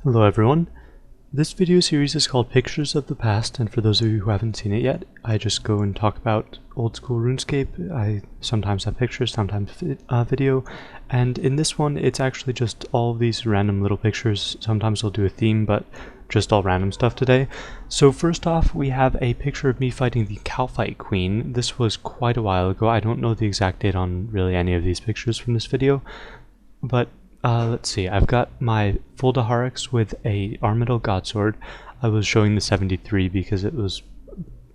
Hello everyone. This video series is called Pictures of the Past, and for those of you who haven't seen it yet, I just go and talk about old school RuneScape. I sometimes have pictures, sometimes video, and in this one it's actually just all of these random little pictures. Sometimes I'll do a theme, but just all random stuff today. So first off, we have a picture of me fighting the Calphite Queen. This was quite a while ago. I don't know the exact date on really any of these pictures from this video, but let's see, I've got my full Daharix with a Armadyl Godsword. I was showing the 73 because it was,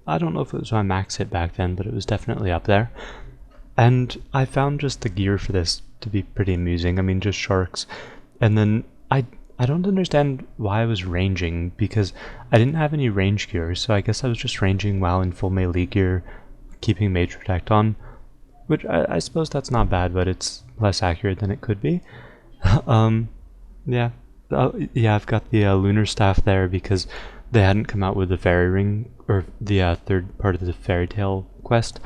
I don't know if it was my max hit back then, but it was definitely up there. And I found just the gear for this to be pretty amusing. I mean, just sharks. And then I don't understand why I was ranging, because I didn't have any range gear, so I guess I was just ranging while in full melee gear, keeping Mage Protect on, which I suppose that's not bad, but it's less accurate than it could be. Yeah, I've got the lunar staff there because they hadn't come out with the fairy ring, or the third part of the fairy tale quest,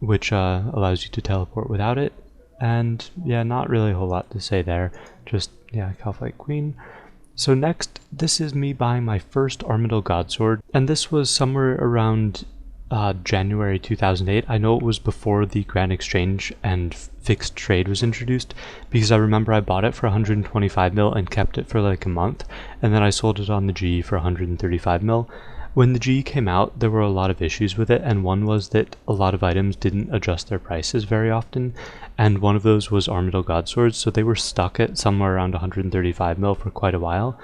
which allows you to teleport without it. And yeah, not really a whole lot to say there, just yeah, Calphite Queen. So next, this is me buying my first Armadyl Godsword, and this was somewhere around January 2008. I know it was before the Grand Exchange and fixed trade was introduced, because I remember I bought it for 125 mil and kept it for like a month, and then I sold it on the G for 135 mil. When the G came out, there were a lot of issues with it, and one was that a lot of items didn't adjust their prices very often, and one of those was Armadyl Godswords, so they were stuck at somewhere around 135 mil for quite a while,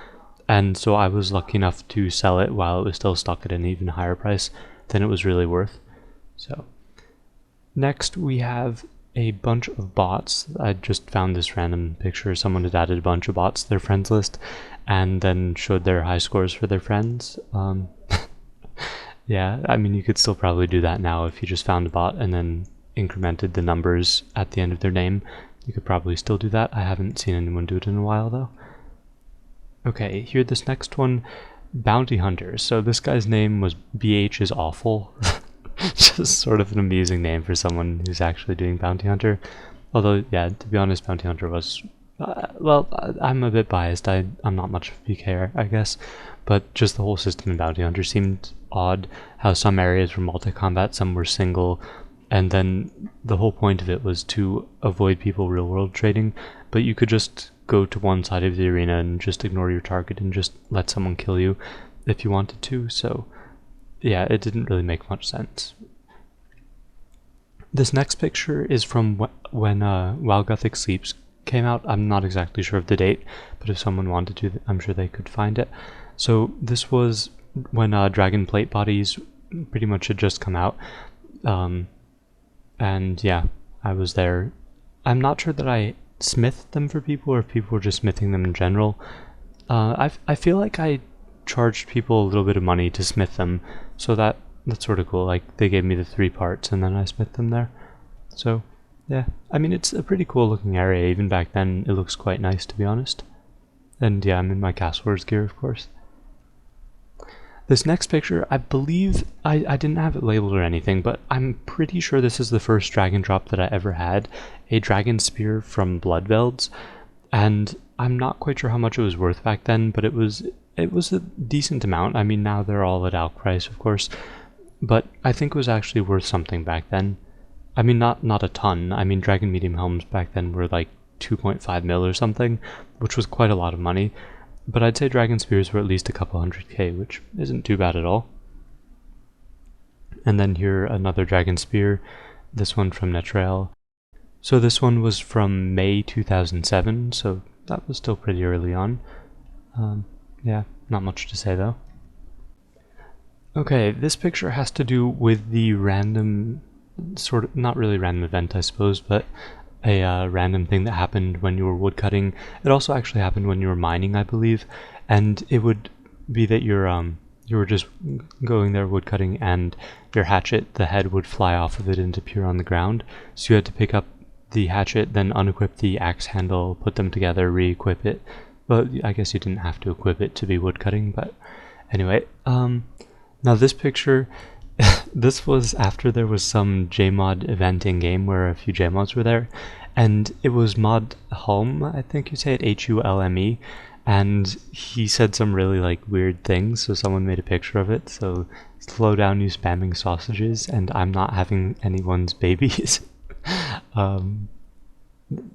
and so I was lucky enough to sell it while it was still stuck at an even higher price than it was really worth. So next we have a bunch of bots. I just found this random picture. Someone had added a bunch of bots to their friends list and then showed their high scores for their friends. Yeah, I mean, you could still probably do that now if you just found a bot and then incremented the numbers at the end of their name. You could probably still do that. I haven't seen anyone do it in a while though. Okay, here this next one, Bounty Hunter. So this guy's name was BH is Awful. Just sort of an amusing name for someone who's actually doing Bounty Hunter. Although, yeah, to be honest, Bounty Hunter was, well, I'm a bit biased. I'm not much of a PKer, I guess. But just the whole system in Bounty Hunter seemed odd. How some areas were multi-combat, some were single. And then the whole point of it was to avoid people real-world trading. But you could just go to one side of the arena and just ignore your target and just let someone kill you if you wanted to. So yeah, it didn't really make much sense. This next picture is from when While Gothic Sleeps came out. I'm not exactly sure of the date, but if someone wanted to, I'm sure they could find it. So this was when Dragon Plate bodies pretty much had just come out. And yeah, I was there. I'm not sure that I smithed them for people or if people were just smithing them in general. I feel like I charged people a little bit of money to smith them, so that's sort of cool. Like, they gave me the 3 parts and then I smithed them there. So yeah, I mean, it's a pretty cool looking area. Even back then it looks quite nice, to be honest. And yeah, I'm in my Castle Wars gear, of course. This next picture, I believe, I didn't have it labeled or anything, but I'm pretty sure this is the first dragon drop that I ever had, a dragon spear from Bloodvelds, and I'm not quite sure how much it was worth back then, but it was a decent amount. I mean, now they're all at ALC price, of course, but I think it was actually worth something back then. I mean, not a ton. I mean, dragon medium helms back then were like 2.5 mil or something, which was quite a lot of money. But I'd say dragon spears were at least a couple 100k, which isn't too bad at all. And then here, another dragon spear, this one from Netrail. So this one was from May 2007, so that was still pretty early on. Yeah, not much to say though. Okay, this picture has to do with the random, sort of, not really random event I suppose, but a random thing that happened when you were woodcutting. It also actually happened when you were mining, I believe, and it would be that you were just going there woodcutting and your hatchet, the head would fly off of it and appear on the ground, so you had to pick up the hatchet, then unequip the axe handle, put them together, re-equip it. Well, I guess you didn't have to equip it to be woodcutting, but anyway. Now this picture, this was after there was some JMod event in-game where a few JMods were there, and it was Mod Hulme, I think you say it, Hulme, and he said some really like weird things, so someone made a picture of it. So slow down, you spamming sausages, and I'm not having anyone's babies.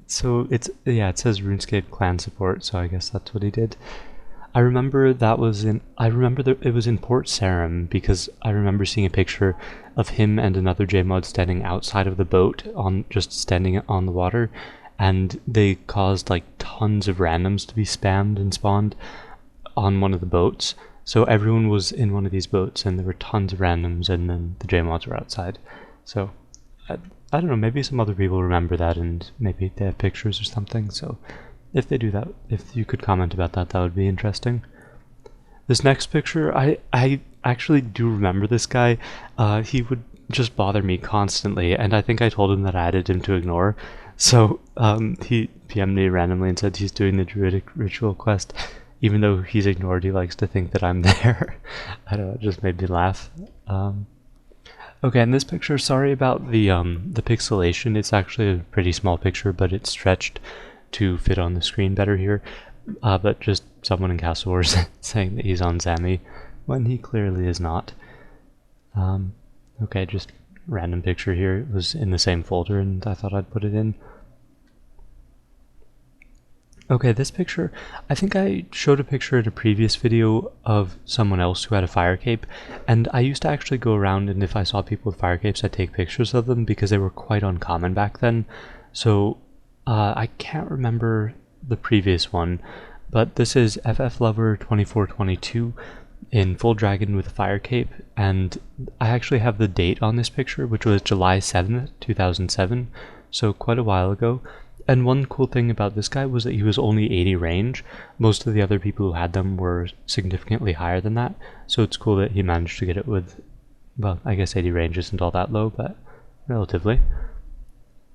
So it's, yeah, it says RuneScape clan support, so I guess that's what he did. I remember that it was in Port Sarim, because I remember seeing a picture of him and another JMod standing outside of the boat, just standing on the water, and they caused like tons of randoms to be spammed and spawned on one of the boats. So everyone was in one of these boats, and there were tons of randoms, and then the JMods were outside. So I don't know, maybe some other people remember that, and maybe they have pictures or something. So if they do that, if you could comment about that, that would be interesting. This next picture, I actually do remember this guy. He would just bother me constantly, and I think I told him that I added him to ignore. So he PM'd me randomly and said he's doing the Druidic Ritual quest. Even though he's ignored, he likes to think that I'm there. I don't know, it just made me laugh. Okay, in this picture, sorry about the pixelation. It's actually a pretty small picture, but it's stretched to fit on the screen better here. But just someone in Castle Wars saying that he's on Zami when he clearly is not. Okay, just random picture here. It was in the same folder and I thought I'd put it in. Okay, this picture, I think I showed a picture in a previous video of someone else who had a fire cape, and I used to actually go around, and if I saw people with fire capes, I'd take pictures of them because they were quite uncommon back then. So I can't remember the previous one, but this is FFLover2422 in full dragon with a fire cape, and I actually have the date on this picture, which was July 7th, 2007, so quite a while ago. And one cool thing about this guy was that he was only 80 range. Most of the other people who had them were significantly higher than that, so it's cool that he managed to get it with, well, I guess 80 range isn't all that low, but relatively.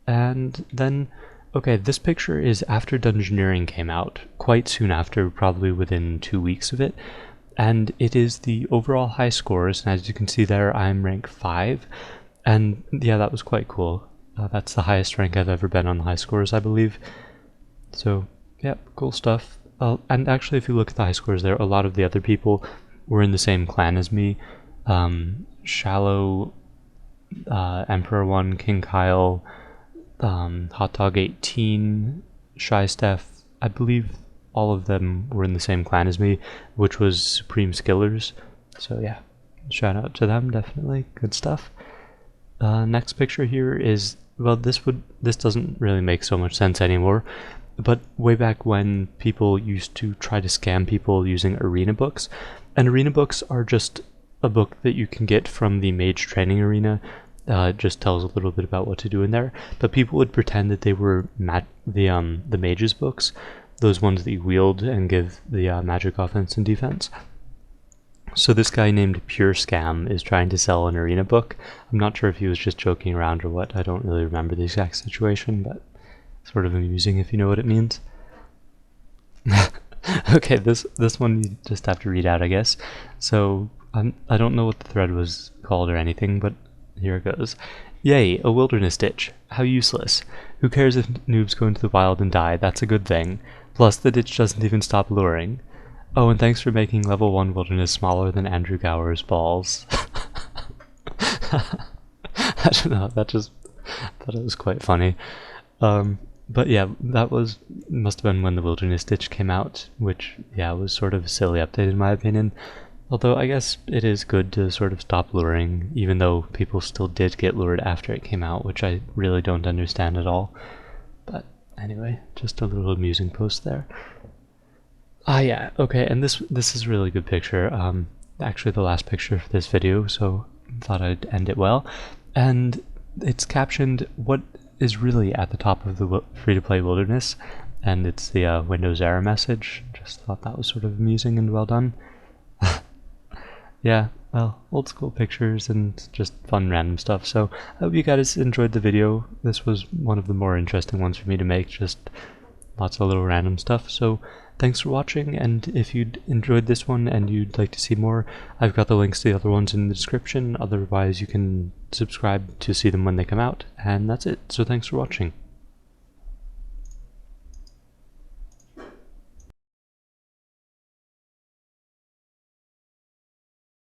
And then, okay, this picture is after Dungeoneering came out, quite soon after, probably within 2 weeks of it, and it is the overall high scores, and as you can see there, I'm rank 5, and yeah, that was quite cool. That's the highest rank I've ever been on the high scores, I believe. So, yeah, cool stuff. And actually, if you look at the high scores there, a lot of the other people were in the same clan as me. Shallow, Emperor 1, King Kyle, Hot Dog 18, Shy Steph, I believe all of them were in the same clan as me, which was Supreme Skillers. So yeah, shout out to them, definitely. Good stuff. Next picture here is, well, this doesn't really make so much sense anymore, but way back when people used to try to scam people using arena books, and arena books are just a book that you can get from the mage training arena. It just tells a little bit about what to do in there, but people would pretend that they were the mage's books, those ones that you wield and give the magic offense and defense. So this guy named Pure Scam is trying to sell an arena book. I'm not sure if he was just joking around or what. I don't really remember the exact situation, but sort of amusing if you know what it means. Okay, this one you just have to read out, I guess. So I don't know what the thread was called or anything, but here it goes. Yay, a wilderness ditch. How useless. Who cares if noobs go into the wild and die? That's a good thing. Plus, the ditch doesn't even stop luring. Oh, and thanks for making level 1 wilderness smaller than Andrew Gower's balls. I don't know, I thought it was quite funny. But yeah, must have been when the wilderness ditch came out, which, yeah, was sort of a silly update in my opinion. Although I guess it is good to sort of stop luring, even though people still did get lured after it came out, which I really don't understand at all. But anyway, just a little amusing post there. Yeah, okay, and this is a really good picture. Actually the last picture for this video, so thought I'd end it well. And it's captioned what is really at the top of the free-to-play wilderness, and it's the Windows error message. Just thought that was sort of amusing and well done. Yeah, well, old school pictures and just fun random stuff. So I hope you guys enjoyed the video. This was one of the more interesting ones for me to make, just lots of little random stuff. So thanks for watching, and if you enjoyed this one and you'd like to see more, I've got the links to the other ones in the description. Otherwise you can subscribe to see them when they come out, and that's it. So thanks for watching.